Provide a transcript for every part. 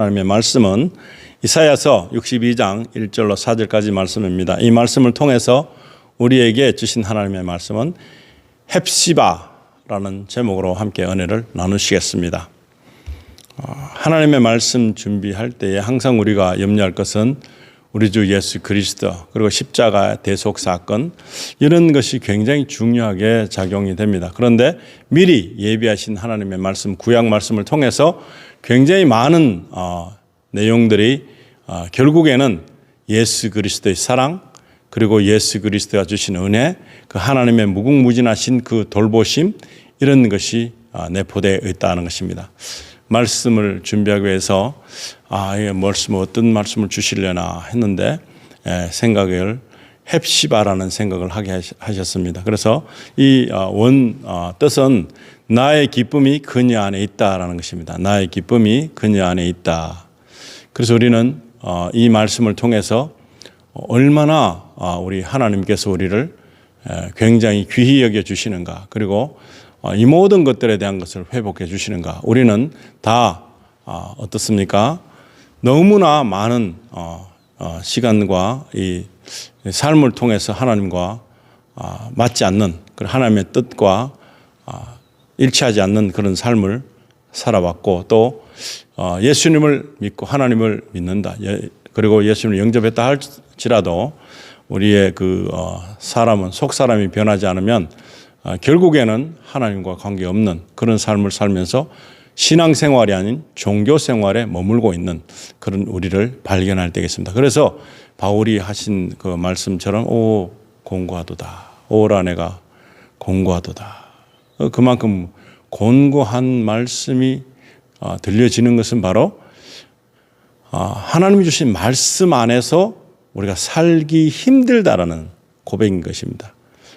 하나님의 말씀은 이사야서 62장 1절로 4절까지 말씀입니다. 이 말씀을 통해서 우리에게 주신 하나님의 말씀은 헵시바라는 제목으로 함께 은혜를 나누시겠습니다. 하나님의 말씀 준비할 때에 항상 우리가 염려할 것은 우리 주 예수 그리스도 그리고 십자가 대속 사건, 이런 것이 굉장히 중요하게 작용이 됩니다. 그런데 미리 예비하신 하나님의 말씀, 구약 말씀을 통해서 굉장히 많은 내용들이 결국에는 예수 그리스도의 사랑, 그리고 예수 그리스도가 주신 은혜, 그 하나님의 무궁무진하신 그 돌보심, 이런 것이 내포되어 있다는 것입니다. 말씀을 준비하기 위해서 이 말씀 어떤 말씀을 주시려나 했는데 생각을 헵시바라는 생각을 하게 하셨습니다. 그래서 이 뜻은 나의 기쁨이 그녀 안에 있다라는 것입니다. 나의 기쁨이 그녀 안에 있다. 그래서 우리는 이 말씀을 통해서 얼마나 우리 하나님께서 우리를 굉장히 귀히 여겨 주시는가, 그리고 이 모든 것들에 대한 것을 회복해 주시는가. 우리는 다 어떻습니까? 너무나 많은 시간과 이 삶을 통해서 하나님과 맞지 않는 그런 하나님의 뜻과 일치하지 않는 그런 삶을 살아왔고, 또 예수님을 믿고 하나님을 믿는다, 그리고 예수님을 영접했다 할지라도 우리의 그 사람은 속 사람이 변하지 않으면 결국에는 하나님과 관계없는 그런 삶을 살면서 신앙생활이 아닌 종교생활에 머물고 있는 그런 우리를 발견할 때겠습니다. 그래서 바울이 하신 그 말씀처럼 오 곤고하도다, 오라 내가 곤고하도다. 그만큼 곤고한 말씀이 들려지는 것은 바로 하나님이 주신 말씀 안에서 우리가 살기 힘들다라는 고백인 것입니다.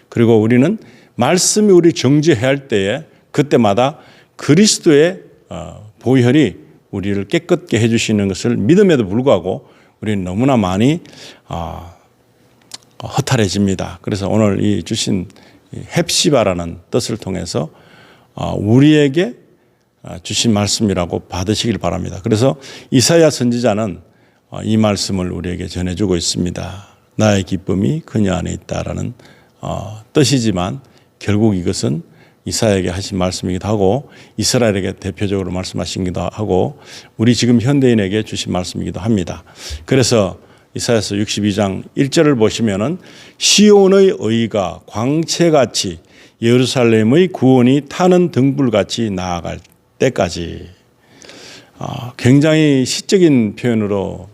그리고 우리는 말씀이 우리 정죄해야 할 때에 그때마다 그리스도의 보혈이 우리를 깨끗게 해주시는 것을 믿음에도 불구하고 우리는 너무나 많이 허탈해집니다. 그래서 오늘 이 주신 헵시바라는 뜻을 통해서 우리에게 주신 말씀이라고 받으시길 바랍니다. 그래서 이사야 선지자는 이 말씀을 우리에게 전해주고 있습니다. 나의 기쁨이 그녀 안에 있다라는 뜻이지만 결국 이것은 이사야에게 하신 말씀이기도 하고 이스라엘에게 대표적으로 말씀하시기도 하고 우리 지금 현대인에게 주신 말씀이기도 합니다. 그래서 이사야서 62장 1절을 보시면은 시온의 의가 광채같이 예루살렘의 구원이 타는 등불같이 나아갈 때까지, 굉장히 시적인 표현으로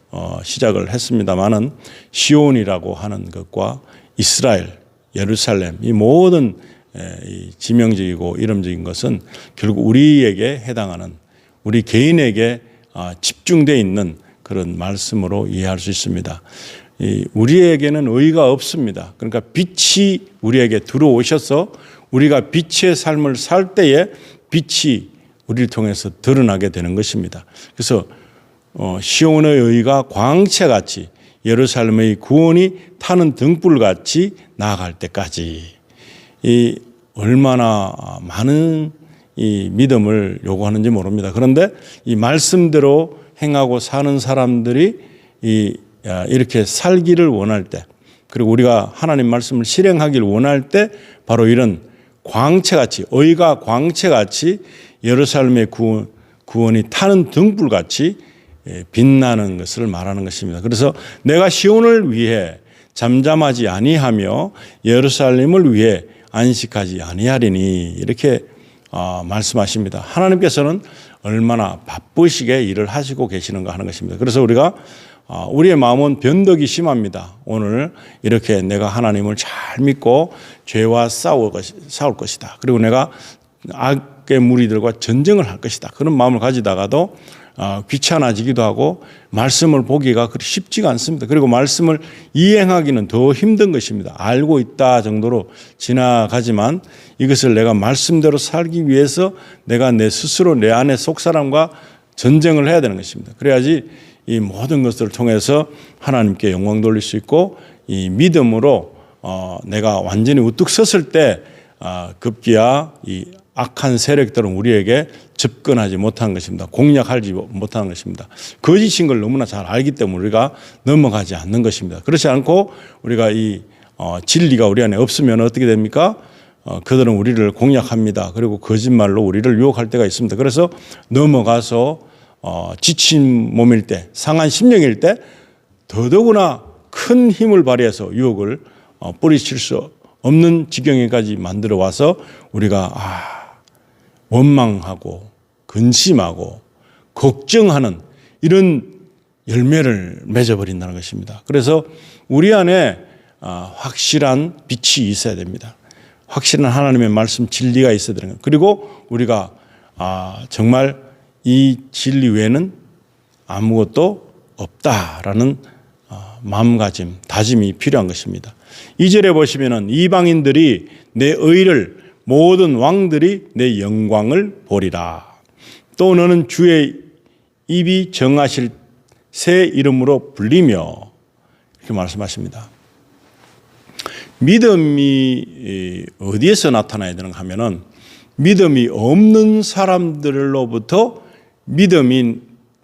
시작을 했습니다마는 시온이라고 하는 것과 이스라엘, 예루살렘, 이 모든 이 지명적이고 이름적인 것은 결국 우리에게 해당하는, 우리 개인에게 집중되어 있는 그런 말씀으로 이해할 수 있습니다. 우리에게는 의가 없습니다. 그러니까 빛이 우리에게 들어오셔서 우리가 빛의 삶을 살 때에 빛이 우리를 통해서 드러나게 되는 것입니다. 그래서 시온의 의가 광채같이 예루살렘의 구원이 타는 등불같이 나아갈 때까지, 이 얼마나 많은 이 믿음을 요구하는지 모릅니다. 그런데 이 말씀대로 행하고 사는 사람들이 이렇게 살기를 원할 때, 그리고 우리가 하나님 말씀을 실행하기를 원할 때 바로 이런 광채같이, 의가 광채같이 예루살렘의 구원이 타는 등불같이 빛나는 것을 말하는 것입니다. 그래서 내가 시온을 위해 잠잠하지 아니하며 예루살렘을 위해 안식하지 아니하리니, 이렇게 말씀하십니다. 하나님께서는 얼마나 바쁘시게 일을 하시고 계시는가 하는 것입니다. 그래서 우리가 우리의 마음은 변덕이 심합니다. 오늘 이렇게 내가 하나님을 잘 믿고 죄와 싸울 것이다, 그리고 내가 악의 무리들과 전쟁을 할 것이다, 그런 마음을 가지다가도 귀찮아지기도 하고 말씀을 보기가 그리 쉽지가 않습니다. 그리고 말씀을 이행하기는 더 힘든 것입니다. 알고 있다 정도로 지나가지만 이것을 내가 말씀대로 살기 위해서 내가 내 스스로 내 안의 속사람과 전쟁을 해야 되는 것입니다. 그래야지 이 모든 것들을 통해서 하나님께 영광 돌릴 수 있고, 이 믿음으로 내가 완전히 우뚝 섰을 때 급기야 이 악한 세력들은 우리에게 접근하지 못하는 것입니다. 공략하지 못하는 것입니다. 거짓인 걸 너무나 잘 알기 때문에 우리가 넘어가지 않는 것입니다. 그렇지 않고 우리가 이 진리가 우리 안에 없으면 어떻게 됩니까? 그들은 우리를 공략합니다. 그리고 거짓말로 우리를 유혹할 때가 있습니다. 그래서 넘어가서 지친 몸일 때, 상한 심령일 때 더더구나 큰 힘을 발휘해서 유혹을 뿌리칠 수 없는 지경에까지 만들어 와서 우리가 원망하고 근심하고 걱정하는 이런 열매를 맺어버린다는 것입니다. 그래서 우리 안에 확실한 빛이 있어야 됩니다. 확실한 하나님의 말씀 진리가 있어야 되는 거예요. 그리고 우리가 정말 이 진리 외에는 아무것도 없다라는 마음가짐, 다짐이 필요한 것입니다. 2절에 보시면은 이방인들이 내 의를 모든 왕들이 내 영광을 보리라. 또 너는 주의 입이 정하실 새 이름으로 불리며 이렇게 말씀하십니다. 믿음이 어디에서 나타나야 되는가 하면은 믿음이 없는 사람들로부터 믿음이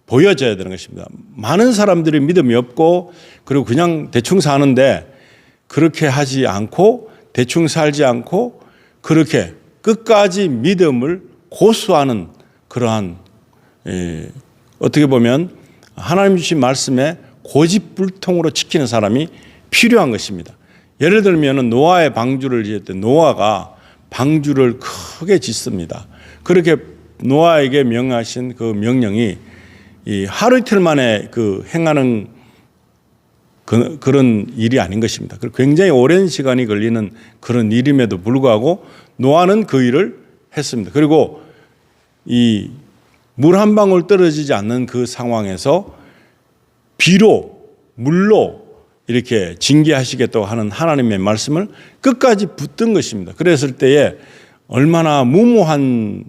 보여져야 되는 것입니다. 많은 사람들이 믿음이 없고 그리고 그냥 대충 사는데 그렇게 하지 않고 대충 살지 않고 그렇게 끝까지 믿음을 고수하는 그러한 어떻게 보면 하나님 주신 말씀에 고집불통으로 지키는 사람이 필요한 것입니다. 예를 들면 노아의 방주를 지을 때 노아가 방주를 크게 짓습니다. 그렇게 노아에게 명하신 그 명령이 이 하루 이틀 만에 행하는 그런 일이 아닌 것입니다. 굉장히 오랜 시간이 걸리는 그런 일임에도 불구하고 노아는 그 일을 했습니다. 그리고 이 물 한 방울 떨어지지 않는 그 상황에서 비로 물로 이렇게 징계하시겠다고 하는 하나님의 말씀을 끝까지 붙든 것입니다. 그랬을 때에 얼마나 무모한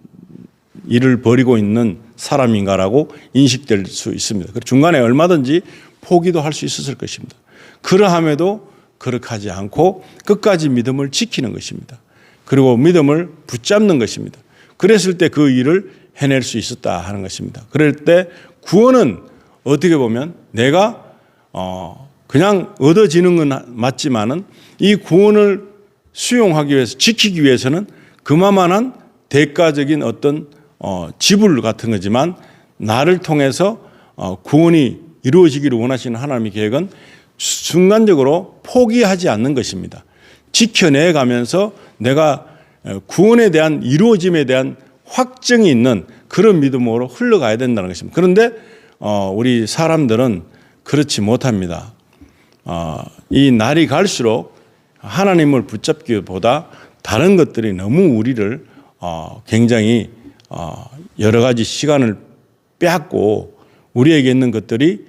일을 벌이고 있는 사람인가라고 인식될 수 있습니다. 중간에 얼마든지 포기도 할 수 있었을 것입니다. 그러함에도 그렇게 하지 않고 끝까지 믿음을 지키는 것입니다. 그리고 믿음을 붙잡는 것입니다. 그랬을 때 그 일을 해낼 수 있었다 하는 것입니다. 그럴 때 구원은 어떻게 보면 내가 그냥 얻어지는 건 맞지만은 이 구원을 수용하기 위해서 지키기 위해서는 그만한 대가적인 어떤 지불 같은 거지만 나를 통해서 구원이 이루어지기를 원하시는 하나님의 계획은 순간적으로 포기하지 않는 것입니다. 지켜내 가면서 내가 구원에 대한 이루어짐에 대한 확정이 있는 그런 믿음으로 흘러가야 된다는 것입니다. 그런데 우리 사람들은 그렇지 못합니다. 이 날이 갈수록 하나님을 붙잡기보다 다른 것들이 너무 우리를 굉장히 여러 가지 시간을 빼앗고 우리에게 있는 것들이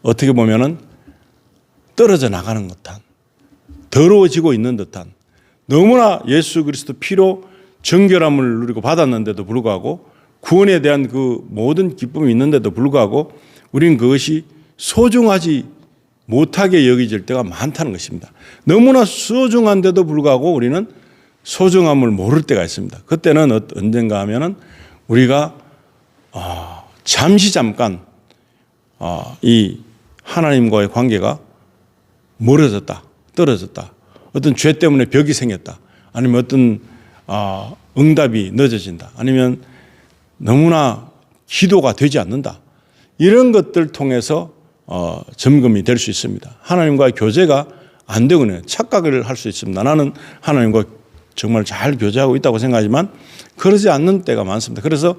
어떻게 보면은 떨어져 나가는 듯한 더러워지고 있는 듯한 너무나 예수 그리스도 피로 정결함을 누리고 받았는데도 불구하고 구원에 대한 그 모든 기쁨이 있는데도 불구하고 우리는 그것이 소중하지 못하게 여겨질 때가 많다는 것입니다. 너무나 소중한데도 불구하고 우리는 소중함을 모를 때가 있습니다. 그때는 언젠가 하면은 우리가 잠깐 이 하나님과의 관계가 멀어졌다, 떨어졌다. 어떤 죄 때문에 벽이 생겼다. 아니면 어떤 응답이 늦어진다. 아니면 너무나 기도가 되지 않는다. 이런 것들 통해서 점검이 될 수 있습니다. 하나님과의 교제가 안 되거든요. 착각을 할 수 있습니다. 나는 하나님과 정말 잘 교제하고 있다고 생각하지만 그러지 않는 때가 많습니다. 그래서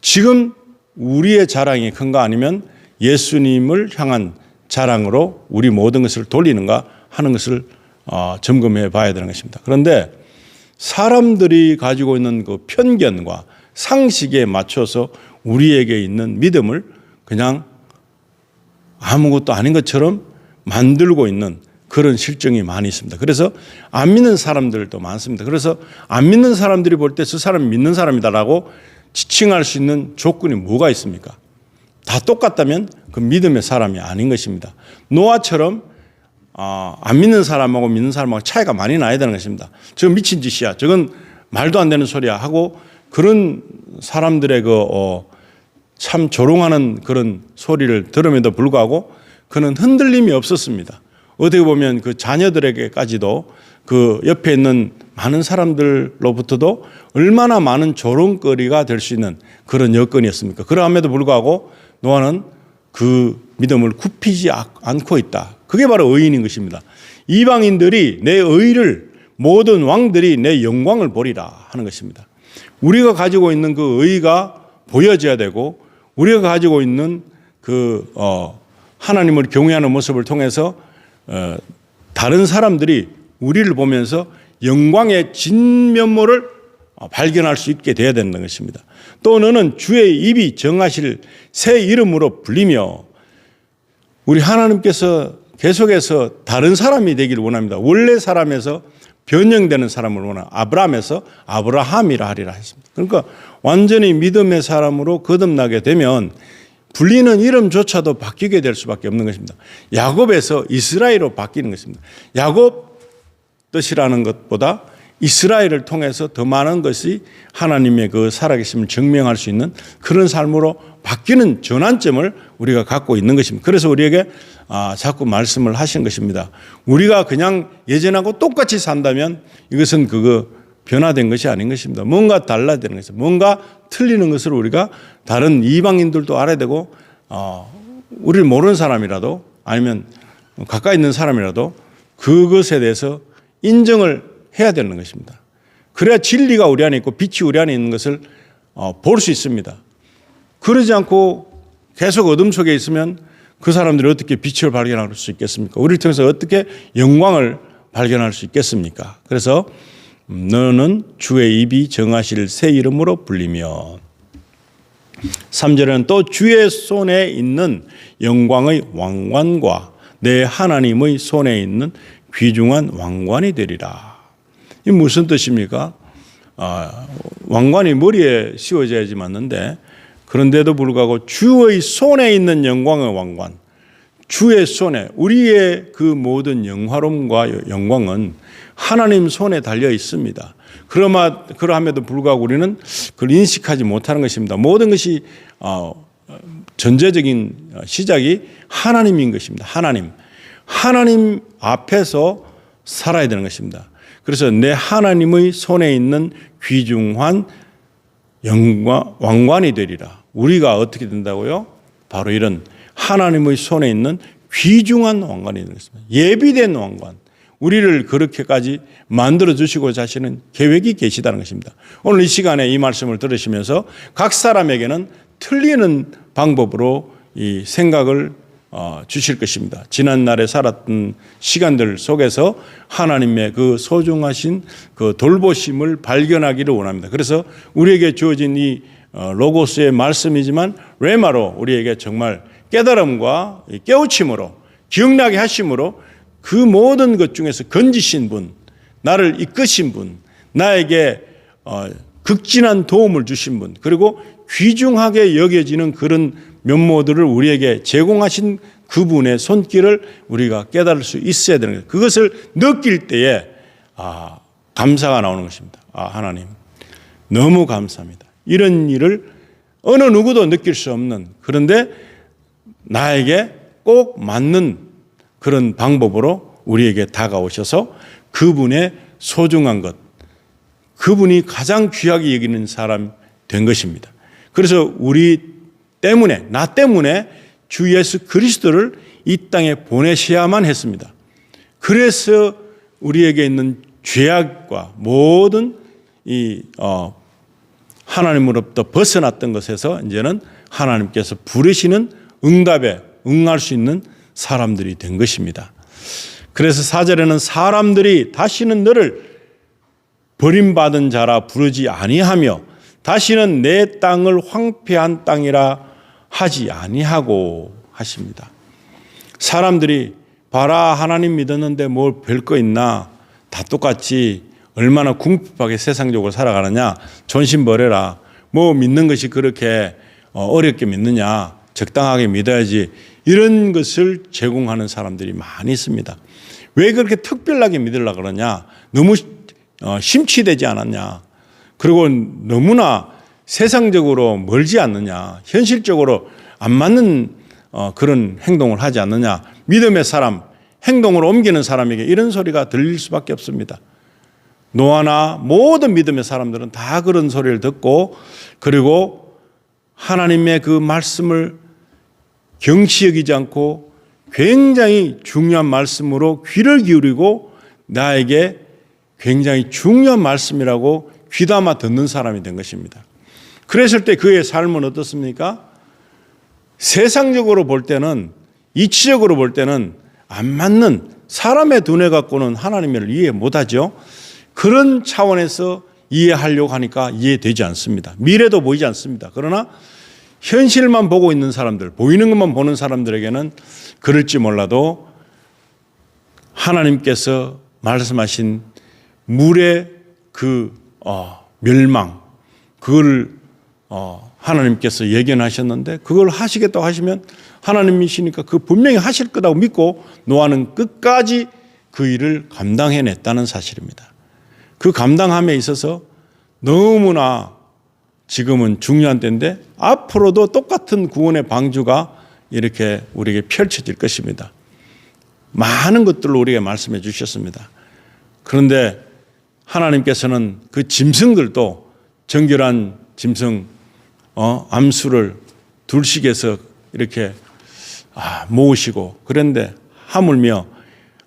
지금 우리의 자랑이 큰가 아니면 예수님을 향한 자랑으로 우리 모든 것을 돌리는가 하는 것을 점검해 봐야 되는 것입니다. 그런데 사람들이 가지고 있는 그 편견과 상식에 맞춰서 우리에게 있는 믿음을 그냥 아무것도 아닌 것처럼 만들고 있는 그런 실정이 많이 있습니다. 그래서 안 믿는 사람들도 많습니다. 그래서 안 믿는 사람들이 볼 때 저 사람이 믿는 사람이다라고 지칭할 수 있는 조건이 뭐가 있습니까? 다 똑같다면 그 믿음의 사람이 아닌 것입니다. 노아처럼 안 믿는 사람하고 믿는 사람하고 차이가 많이 나야 되는 것입니다. 저건 미친 짓이야. 저건 말도 안 되는 소리야 하고 그런 사람들의 참 조롱하는 그런 소리를 들음에도 불구하고 그는 흔들림이 없었습니다. 어떻게 보면 그 자녀들에게까지도 그 옆에 있는 많은 사람들로부터도 얼마나 많은 조롱거리가 될 수 있는 그런 여건이었습니까? 그러함에도 불구하고 노아는 그 믿음을 굽히지 않고 있다. 그게 바로 의인인 것입니다. 이방인들이 내 의를, 모든 왕들이 내 영광을 보리라 하는 것입니다. 우리가 가지고 있는 그 의가 보여져야 되고 우리가 가지고 있는 그 하나님을 경외하는 모습을 통해서 다른 사람들이 우리를 보면서 영광의 진면모를 발견할 수 있게 되어야 되는 것입니다. 또 너는 주의 입이 정하실 새 이름으로 불리며, 우리 하나님께서 계속해서 다른 사람이 되기를 원합니다. 원래 사람에서 변형되는 사람을 원하는 아브라함에서 아브라함이라 하리라 했습니다. 그러니까 완전히 믿음의 사람으로 거듭나게 되면 불리는 이름조차도 바뀌게 될 수밖에 없는 것입니다. 야곱에서 이스라엘로 바뀌는 것입니다. 야곱 뜻이라는 것보다 이스라엘을 통해서 더 많은 것이 하나님의 그 살아계심을 증명할 수 있는 그런 삶으로 바뀌는 전환점을 우리가 갖고 있는 것입니다. 그래서 우리에게 자꾸 말씀을 하신 것입니다. 우리가 그냥 예전하고 똑같이 산다면 이것은 변화된 것이 아닌 것입니다. 뭔가 달라야 되는 것입니다. 뭔가 틀리는 것을 우리가 다른 이방인들도 알아야 되고 우리를 모르는 사람이라도 아니면 가까이 있는 사람이라도 그것에 대해서 인정을 해야 되는 것입니다. 그래야 진리가 우리 안에 있고 빛이 우리 안에 있는 것을 볼 수 있습니다. 그러지 않고 계속 어둠 속에 있으면 그 사람들이 어떻게 빛을 발견할 수 있겠습니까? 우리를 통해서 어떻게 영광을 발견할 수 있겠습니까? 그래서 너는 주의 입이 정하실 새 이름으로 불리며, 3절에는 또 주의 손에 있는 영광의 왕관과 내 하나님의 손에 있는 귀중한 왕관이 되리라. 이 무슨 뜻입니까? 왕관이 머리에 씌워져야지 맞는데, 그런데도 불구하고 주의 손에 있는 영광의 왕관, 주의 손에, 우리의 그 모든 영화로움과 영광은 하나님 손에 달려 있습니다. 그러함에도 불구하고 우리는 그걸 인식하지 못하는 것입니다. 모든 것이 전제적인 시작이 하나님인 것입니다. 하나님 앞에서 살아야 되는 것입니다. 그래서 내 하나님의 손에 있는 귀중한 왕관이 되리라. 우리가 어떻게 된다고요? 바로 이런 하나님의 손에 있는 귀중한 왕관이 되는 것입니다. 예비된 왕관. 우리를 그렇게까지 만들어 주시고자 하시는 계획이 계시다는 것입니다. 오늘 이 시간에 이 말씀을 들으시면서 각 사람에게는 틀리는 방법으로 이 생각을 주실 것입니다. 지난날에 살았던 시간들 속에서 하나님의 그 소중하신 그 돌보심을 발견하기를 원합니다. 그래서 우리에게 주어진 이 로고스의 말씀이지만 레마로 우리에게 정말 깨달음과 깨우침으로 기억나게 하심으로 그 모든 것 중에서 건지신 분, 나를 이끄신 분, 나에게 극진한 도움을 주신 분, 그리고 귀중하게 여겨지는 그런 면모들을 우리에게 제공하신 그분의 손길을 우리가 깨달을 수 있어야 되는 거예요. 그것을 느낄 때에 감사가 나오는 것입니다. 하나님 너무 감사합니다. 이런 일을 어느 누구도 느낄 수 없는, 그런데 나에게 꼭 맞는 그런 방법으로 우리에게 다가오셔서 그분의 소중한 것, 그분이 가장 귀하게 여기는 사람 된 것입니다. 그래서 나 때문에 주 예수 그리스도를 이 땅에 보내셔야만 했습니다. 그래서 우리에게 있는 죄악과 모든 이 하나님으로부터 벗어났던 것에서 이제는 하나님께서 부르시는 응답에 응할 수 있는 사람들이 된 것입니다. 그래서 4절에는 사람들이 다시는 너를 버림받은 자라 부르지 아니하며 다시는 내 땅을 황폐한 땅이라 하지 아니하고 하십니다. 사람들이 봐라, 하나님 믿었는데 뭘 별거 있나, 다 똑같이 얼마나 궁핍하게 세상적으로 살아가느냐, 전신 버려라, 뭐 믿는 것이 그렇게 어렵게 믿느냐, 적당하게 믿어야지, 이런 것을 제공하는 사람들이 많이 있습니다. 왜 그렇게 특별하게 믿으려고 그러냐, 너무 심취되지 않았냐, 그리고 너무나 세상적으로 멀지 않느냐, 현실적으로 안 맞는 그런 행동을 하지 않느냐, 믿음의 사람, 행동을 옮기는 사람에게 이런 소리가 들릴 수밖에 없습니다. 노아나 모든 믿음의 사람들은 다 그런 소리를 듣고, 그리고 하나님의 그 말씀을 경시 여기지 않고 굉장히 중요한 말씀으로 귀를 기울이고 나에게 굉장히 중요한 말씀이라고 귀담아 듣는 사람이 된 것입니다. 그랬을 때 그의 삶은 어떻습니까? 세상적으로 볼 때는, 이치적으로 볼 때는 안 맞는, 사람의 두뇌 갖고는 하나님을 이해 못하죠. 그런 차원에서 이해하려고 하니까 이해되지 않습니다. 미래도 보이지 않습니다. 그러나 현실만 보고 있는 사람들, 보이는 것만 보는 사람들에게는 그럴지 몰라도 하나님께서 말씀하신 물의 그 멸망, 그걸 하나님께서 예견하셨는데 그걸 하시겠다고 하시면 하나님이시니까 그 분명히 하실 거라고 믿고 노아는 끝까지 그 일을 감당해냈다는 사실입니다. 그 감당함에 있어서 너무나 지금은 중요한 때인데 앞으로도 똑같은 구원의 방주가 이렇게 우리에게 펼쳐질 것입니다. 많은 것들로 우리에게 말씀해 주셨습니다. 그런데 하나님께서는 그 짐승들도 정결한 짐승 암수를 둘씩에서 이렇게 모으시고, 그런데 하물며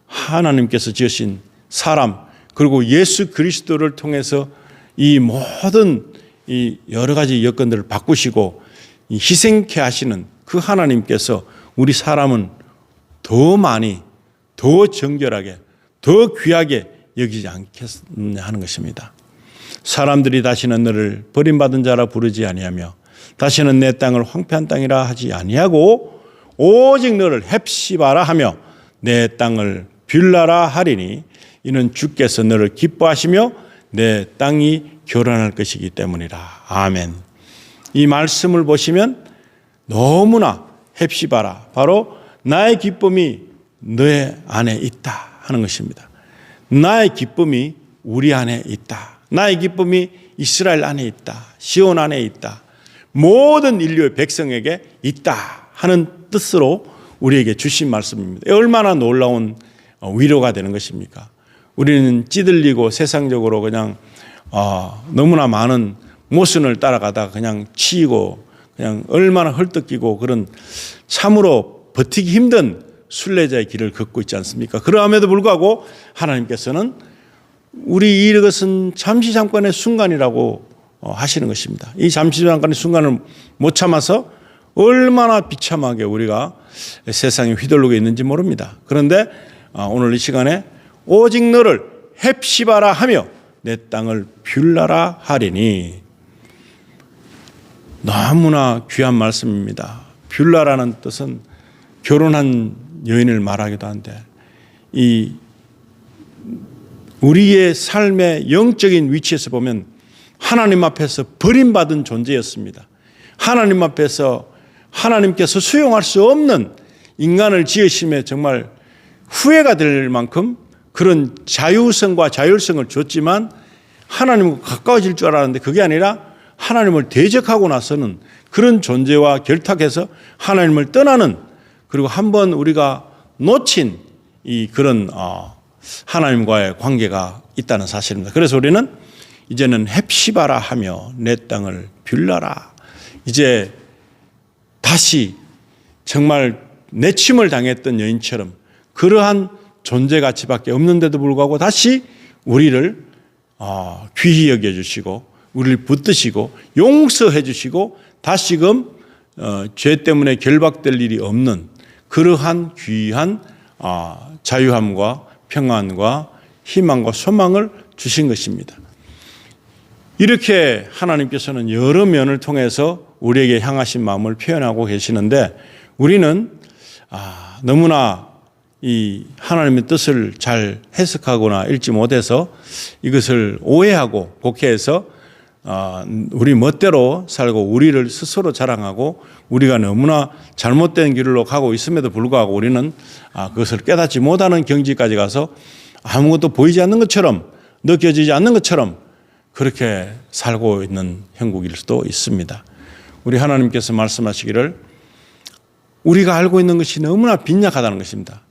하나님께서 지으신 사람 그리고 예수 그리스도를 통해서 이 모든 이 여러 가지 여건들을 바꾸시고 희생케 하시는 그 하나님께서 우리 사람은 더 많이, 더 정결하게, 더 귀하게 여기지 않겠느냐 하는 것입니다. 사람들이 다시는 너를 버림받은 자라 부르지 아니하며 다시는 내 땅을 황폐한 땅이라 하지 아니하고 오직 너를 헵시바라 하며 내 땅을 뷰라라 하리니 이는 주께서 너를 기뻐하시며 내 땅이 교란할 것이기 때문이라. 아멘. 이 말씀을 보시면 너무나 헵시바라, 바로 나의 기쁨이 너의 안에 있다 하는 것입니다. 나의 기쁨이 우리 안에 있다. 나의 기쁨이 이스라엘 안에 있다. 시온 안에 있다. 모든 인류의 백성에게 있다 하는 뜻으로 우리에게 주신 말씀입니다. 얼마나 놀라운 위로가 되는 것입니까? 우리는 찌들리고 세상적으로 그냥 너무나 많은 모순을 따라가다가 그냥 치이고 그냥 얼마나 헐떡이고 그런 참으로 버티기 힘든 순례자의 길을 걷고 있지 않습니까? 그러함에도 불구하고 하나님께서는 우리 이것은 잠시 잠깐의 순간이라고 하시는 것입니다. 이 잠시 잠깐의 순간을 못 참아서 얼마나 비참하게 우리가 세상에 휘둘르고 있는지 모릅니다. 그런데 오늘 이 시간에 오직 너를 헵시바라 하며 내 땅을 뷰라라 하리니, 너무나 귀한 말씀입니다. 뷰라라는 뜻은 결혼한 여인을 말하기도 한데, 이 우리의 삶의 영적인 위치에서 보면 하나님 앞에서 버림받은 존재였습니다. 하나님 앞에서 하나님께서 수용할 수 없는 인간을 지으심에 정말 후회가 될 만큼 그런 자유성과 자율성을 줬지만 하나님과 가까워질 줄 알았는데 그게 아니라 하나님을 대적하고 나서는 그런 존재와 결탁해서 하나님을 떠나는, 그리고 한번 우리가 놓친 이 그런 하나님과의 관계가 있다는 사실입니다. 그래서 우리는 이제는 헵시바라 하며 내 땅을 뷰라라, 이제 다시 정말 내침을 당했던 여인처럼 그러한 존재 가치밖에 없는데도 불구하고 다시 우리를 귀히 여겨주시고 우리를 붙드시고 용서해 주시고 다시금 죄 때문에 결박될 일이 없는 그러한 귀한 자유함과 평안과 희망과 소망을 주신 것입니다. 이렇게 하나님께서는 여러 면을 통해서 우리에게 향하신 마음을 표현하고 계시는데, 우리는 너무나 이 하나님의 뜻을 잘 해석하거나 읽지 못해서 이것을 오해하고 곡해해서 우리 멋대로 살고 우리를 스스로 자랑하고 우리가 너무나 잘못된 길로 가고 있음에도 불구하고 우리는 그것을 깨닫지 못하는 경지까지 가서 아무것도 보이지 않는 것처럼, 느껴지지 않는 것처럼 그렇게 살고 있는 형국일 수도 있습니다. 우리 하나님께서 말씀하시기를 우리가 알고 있는 것이 너무나 빈약하다는 것입니다.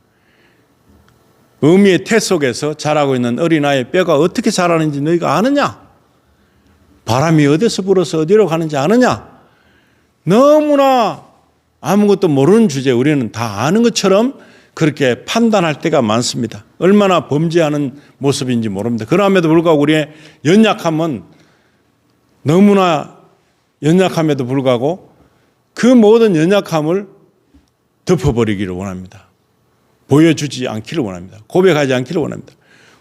어미의 태 속에서 자라고 있는 어린아이의 뼈가 어떻게 자라는지 너희가 아느냐? 바람이 어디서 불어서 어디로 가는지 아느냐? 너무나 아무것도 모르는 주제에 우리는 다 아는 것처럼 그렇게 판단할 때가 많습니다. 얼마나 범죄하는 모습인지 모릅니다. 그럼에도 불구하고 우리의 연약함은 너무나 연약함에도 불구하고 그 모든 연약함을 덮어버리기를 원합니다. 보여주지 않기를 원합니다. 고백하지 않기를 원합니다.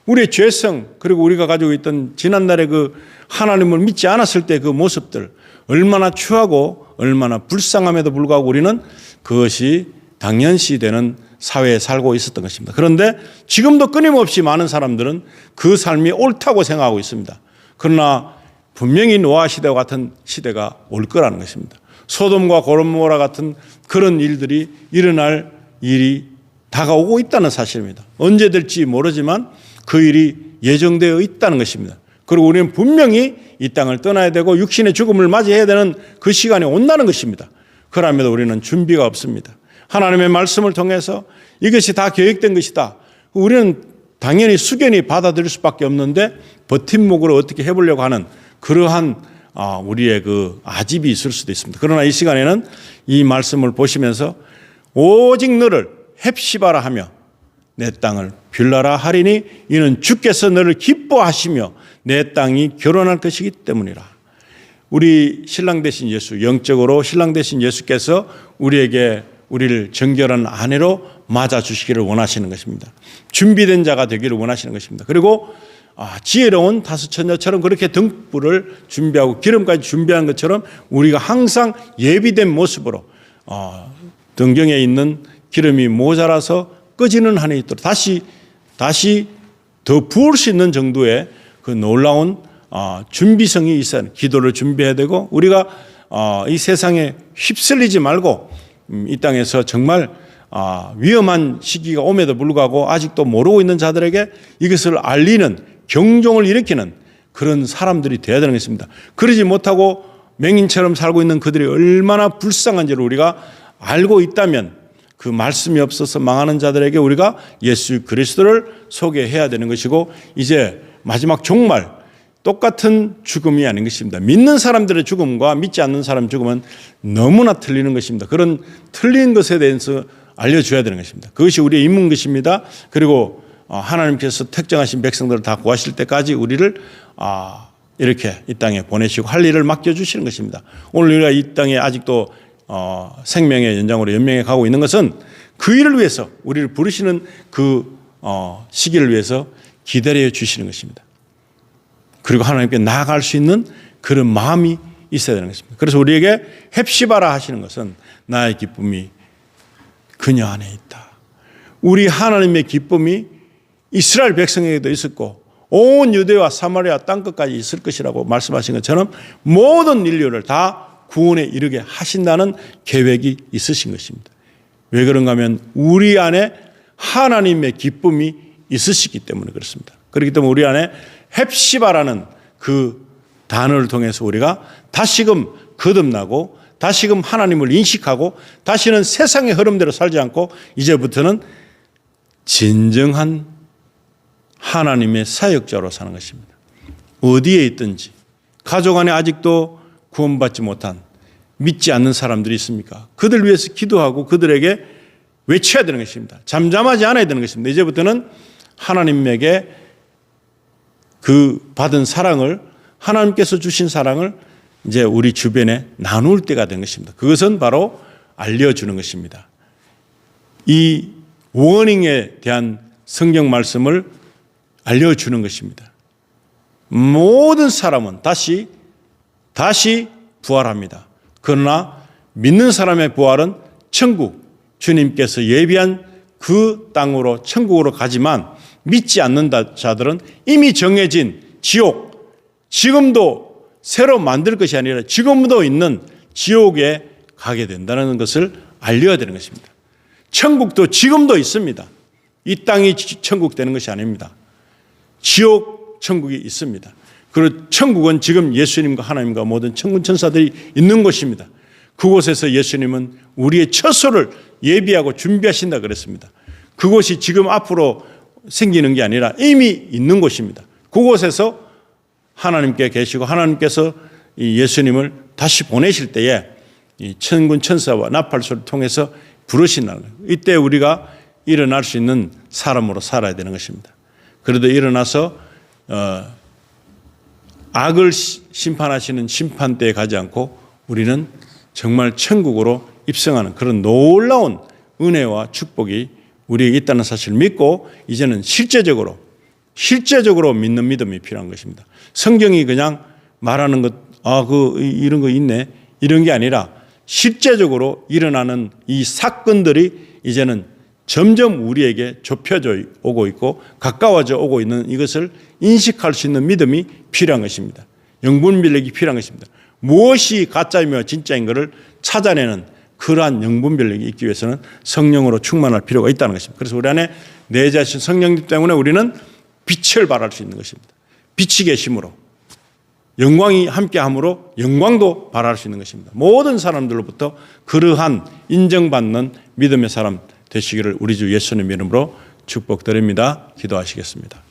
우리의 죄성, 그리고 우리가 가지고 있던 지난날의 그 하나님을 믿지 않았을 때 그 모습들, 얼마나 추하고 얼마나 불쌍함에도 불구하고 우리는 그것이 당연시 되는 사회에 살고 있었던 것입니다. 그런데 지금도 끊임없이 많은 사람들은 그 삶이 옳다고 생각하고 있습니다. 그러나 분명히 노아 시대와 같은 시대가 올 거라는 것입니다. 소돔과 고모라 같은 그런 일들이 일어날 일이 다가오고 있다는 사실입니다. 언제 될지 모르지만 그 일이 예정되어 있다는 것입니다. 그리고 우리는 분명히 이 땅을 떠나야 되고 육신의 죽음을 맞이해야 되는 그 시간이 온다는 것입니다. 그럼에도 우리는 준비가 없습니다. 하나님의 말씀을 통해서 이것이 다 계획된 것이다. 우리는 당연히 숙연히 받아들일 수밖에 없는데 버팀목으로 어떻게 해보려고 하는 그러한 우리의 그 아집이 있을 수도 있습니다. 그러나 이 시간에는 이 말씀을 보시면서 오직 너를 헵시바라 하며 내 땅을 빌라라 하리니 이는 주께서 너를 기뻐하시며 내 땅이 결혼할 것이기 때문이라. 우리 신랑 되신 예수, 영적으로 신랑 되신 예수께서 우리를 정결한 아내로 맞아주시기를 원하시는 것입니다. 준비된 자가 되기를 원하시는 것입니다. 그리고 지혜로운 다수처녀처럼 그렇게 등불을 준비하고 기름까지 준비한 것처럼 우리가 항상 예비된 모습으로 등경에 있는 기름이 모자라서 꺼지는 한이 있도록 다시 더 부을 수 있는 정도의 그 놀라운 준비성이 있어야 합니다. 기도를 준비해야 되고 우리가 이 세상에 휩쓸리지 말고 이 땅에서 정말 위험한 시기가 옴에도 불구하고 아직도 모르고 있는 자들에게 이것을 알리는 경종을 일으키는 그런 사람들이 되어야 되는 것입니다. 그러지 못하고 맹인처럼 살고 있는 그들이 얼마나 불쌍한지를 우리가 알고 있다면 그 말씀이 없어서 망하는 자들에게 우리가 예수 그리스도를 소개해야 되는 것이고 이제 마지막 종말 똑같은 죽음이 아닌 것입니다. 믿는 사람들의 죽음과 믿지 않는 사람 죽음은 너무나 틀리는 것입니다. 그런 틀린 것에 대해서 알려줘야 되는 것입니다. 그것이 우리의 임무인 것입니다. 그리고 하나님께서 특정하신 백성들을 다 구하실 때까지 우리를 이렇게 이 땅에 보내시고 할 일을 맡겨주시는 것입니다. 오늘 우리가 이 땅에 아직도 생명의 연장으로 연명해 가고 있는 것은 그 일을 위해서 우리를 부르시는 그 시기를 위해서 기다려 주시는 것입니다. 그리고 하나님께 나아갈 수 있는 그런 마음이 있어야 되는 것입니다. 그래서 우리에게 헵시바라 하시는 것은 나의 기쁨이 그녀 안에 있다. 우리 하나님의 기쁨이 이스라엘 백성에게도 있었고 온 유대와 사마리아 땅끝까지 있을 것이라고 말씀하신 것처럼 모든 인류를 다 구원에 이르게 하신다는 계획이 있으신 것입니다. 왜 그런가 하면 우리 안에 하나님의 기쁨이 있으시기 때문에 그렇습니다. 그렇기 때문에 우리 안에 헵시바라는 그 단어를 통해서 우리가 다시금 거듭나고 다시금 하나님을 인식하고 다시는 세상의 흐름대로 살지 않고 이제부터는 진정한 하나님의 사역자로 사는 것입니다. 어디에 있든지 가족 안에 아직도 구원받지 못한 믿지 않는 사람들이 있습니까? 그들 위해서 기도하고 그들에게 외쳐야 되는 것입니다. 잠잠하지 않아야 되는 것입니다. 이제부터는 하나님에게 그 받은 사랑을 하나님께서 주신 사랑을 이제 우리 주변에 나눌 때가 된 것입니다. 그것은 바로 알려주는 것입니다. 이 워닝에 대한 성경 말씀을 알려주는 것입니다. 모든 사람은 다시 부활합니다. 그러나 믿는 사람의 부활은 천국, 주님께서 예비한 그 땅으로 천국으로 가지만 믿지 않는 자들은 이미 정해진 지옥, 지금도 새로 만들 것이 아니라 지금도 있는 지옥에 가게 된다는 것을 알려야 되는 것입니다. 천국도 지금도 있습니다. 이 땅이 천국 되는 것이 아닙니다. 지옥 천국이 있습니다. 그리고 천국은 지금 예수님과 하나님과 모든 천군 천사들이 있는 곳입니다. 그곳에서 예수님은 우리의 처소를 예비하고 준비하신다 그랬습니다. 그곳이 지금 앞으로 생기는 게 아니라 이미 있는 곳입니다. 그곳에서 하나님께 계시고 하나님께서 이 예수님을 다시 보내실 때에 이 천군 천사와 나팔소를 통해서 부르신다는 거예요. 이때 우리가 일어날 수 있는 사람으로 살아야 되는 것입니다. 그래도 일어나서 악을 심판하시는 심판대에 가지 않고 우리는 정말 천국으로 입성하는 그런 놀라운 은혜와 축복이 우리에게 있다는 사실을 믿고 이제는 실제적으로 믿는 믿음이 필요한 것입니다. 성경이 그냥 말하는 것, 이런 거 있네, 이런 게 아니라 실제적으로 일어나는 이 사건들이 이제는 점점 우리에게 좁혀져 오고 있고 가까워져 오고 있는 이것을 인식할 수 있는 믿음이 필요한 것입니다. 영분별력이 필요한 것입니다. 무엇이 가짜이며 진짜인 것을 찾아내는 그러한 영분별력이 있기 위해서는 성령으로 충만할 필요가 있다는 것입니다. 그래서 우리 안에 내 자신 성령님 때문에 우리는 빛을 발할 수 있는 것입니다. 빛이 계심으로 영광이 함께함으로 영광도 발할 수 있는 것입니다. 모든 사람들로부터 그러한 인정받는 믿음의 사람 되시기를 우리 주 예수님 이름으로 축복드립니다. 기도하시겠습니다.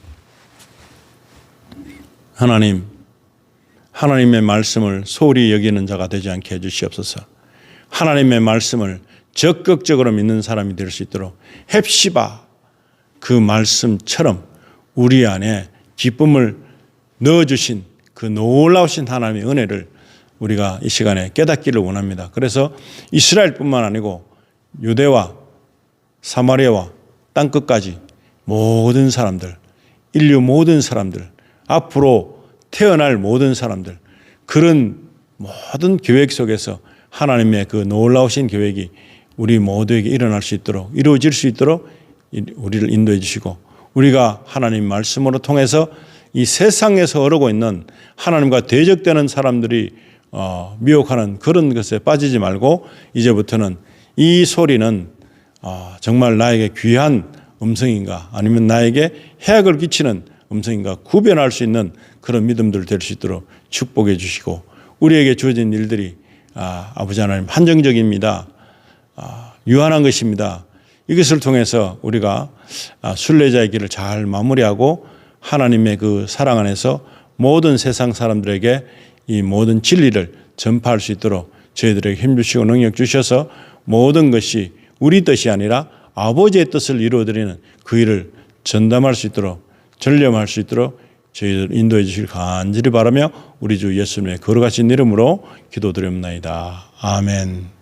하나님, 하나님의 말씀을 소홀히 여기는 자가 되지 않게 해주시옵소서. 하나님의 말씀을 적극적으로 믿는 사람이 될 수 있도록 헵시바 그 말씀처럼 우리 안에 기쁨을 넣어주신 그 놀라우신 하나님의 은혜를 우리가 이 시간에 깨닫기를 원합니다. 그래서 이스라엘뿐만 아니고 유대와 사마리아와 땅끝까지 모든 사람들, 인류 모든 사람들, 앞으로 태어날 모든 사람들, 그런 모든 계획 속에서 하나님의 그 놀라우신 계획이 우리 모두에게 일어날 수 있도록, 이루어질 수 있도록 우리를 인도해 주시고, 우리가 하나님 말씀으로 통해서 이 세상에서 흐르고 있는 하나님과 대적되는 사람들이 미혹하는 그런 것에 빠지지 말고 이제부터는 이 소리는 정말 나에게 귀한 음성인가 아니면 나에게 해악을 끼치는 음성인가 구별할 수 있는 그런 믿음들 될 수 있도록 축복해 주시고, 우리에게 주어진 일들이 아버지 하나님 한정적입니다. 유한한 것입니다. 이것을 통해서 우리가 순례자의 길을 잘 마무리하고 하나님의 그 사랑 안에서 모든 세상 사람들에게 이 모든 진리를 전파할 수 있도록 저희들에게 힘 주시고 능력 주셔서 모든 것이 우리 뜻이 아니라 아버지의 뜻을 이루어드리는 그 일을 전담할 수 있도록, 전념할 수 있도록 저희들 인도해 주시길 간절히 바라며 우리 주 예수님의 거룩하신 이름으로 기도드립니다. 아멘.